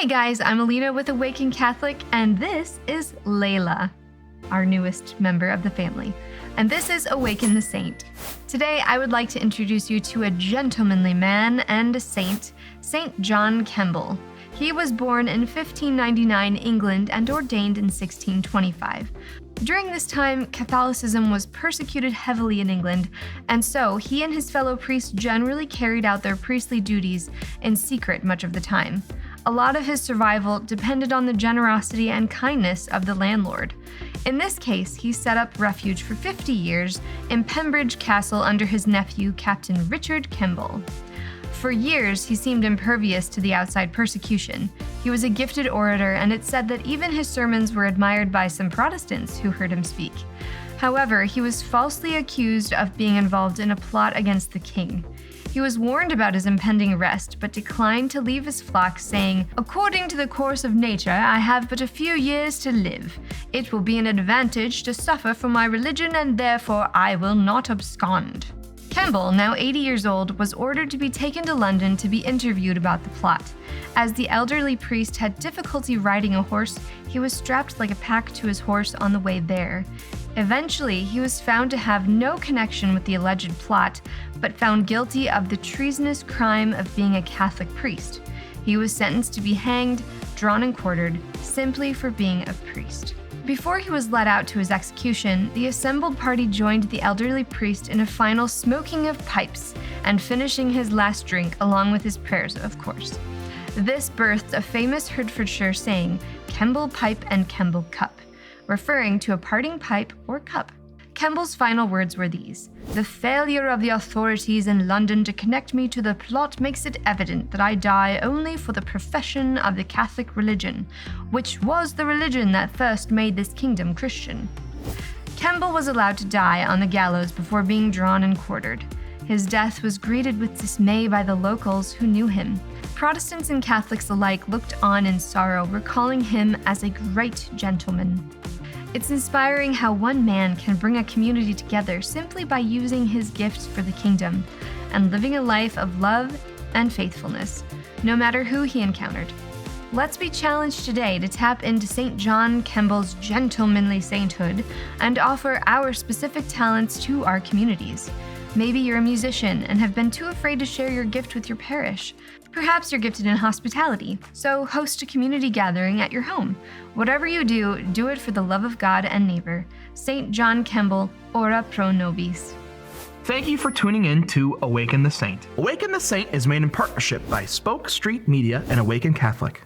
Hey guys, I'm Alina with Awaken Catholic, and this is Layla, our newest member of the family. And this is Awaken the Saint. Today, I would like to introduce you to a gentlemanly man and a saint, Saint John Kemble. He was born in 1599 England and ordained in 1625. During this time, Catholicism was persecuted heavily in England, and so he and his fellow priests generally carried out their priestly duties in secret much of the time. A lot of his survival depended on the generosity and kindness of the landlord. In this case, he set up refuge for 50 years in Pembridge Castle under his nephew, Captain Richard Kemble. For years, he seemed impervious to the outside persecution. He was a gifted orator, and it's said that even his sermons were admired by some Protestants who heard him speak. However, he was falsely accused of being involved in a plot against the king. He was warned about his impending arrest, but declined to leave his flock, saying, "According to the course of nature, I have but a few years to live. It will be an advantage to suffer for my religion, and therefore I will not abscond." Kemble, now 80 years old, was ordered to be taken to London to be interviewed about the plot. As the elderly priest had difficulty riding a horse, he was strapped like a pack to his horse on the way there. Eventually, he was found to have no connection with the alleged plot, but found guilty of the treasonous crime of being a Catholic priest. He was sentenced to be hanged, drawn and quartered, simply for being a priest. Before he was led out to his execution, the assembled party joined the elderly priest in a final smoking of pipes and finishing his last drink along with his prayers, of course. This birthed a famous Hertfordshire saying, "Kemble pipe and Kemble cup," referring to a parting pipe or cup. Kemble's final words were these: "The failure of the authorities in London to connect me to the plot makes it evident that I die only for the profession of the Catholic religion, which was the religion that first made this kingdom Christian." Kemble was allowed to die on the gallows before being drawn and quartered. His death was greeted with dismay by the locals who knew him. Protestants and Catholics alike looked on in sorrow, recalling him as a great gentleman. It's inspiring how one man can bring a community together simply by using his gifts for the kingdom and living a life of love and faithfulness, no matter who he encountered. Let's be challenged today to tap into St. John Kemble's gentlemanly sainthood and offer our specific talents to our communities. Maybe you're a musician and have been too afraid to share your gift with your parish. Perhaps you're gifted in hospitality, so host a community gathering at your home. Whatever you do, do it for the love of God and neighbor. St. John Kemble, ora pro nobis. Thank you for tuning in to Awaken the Saint. Awaken the Saint is made in partnership by Spoke Street Media and Awaken Catholic.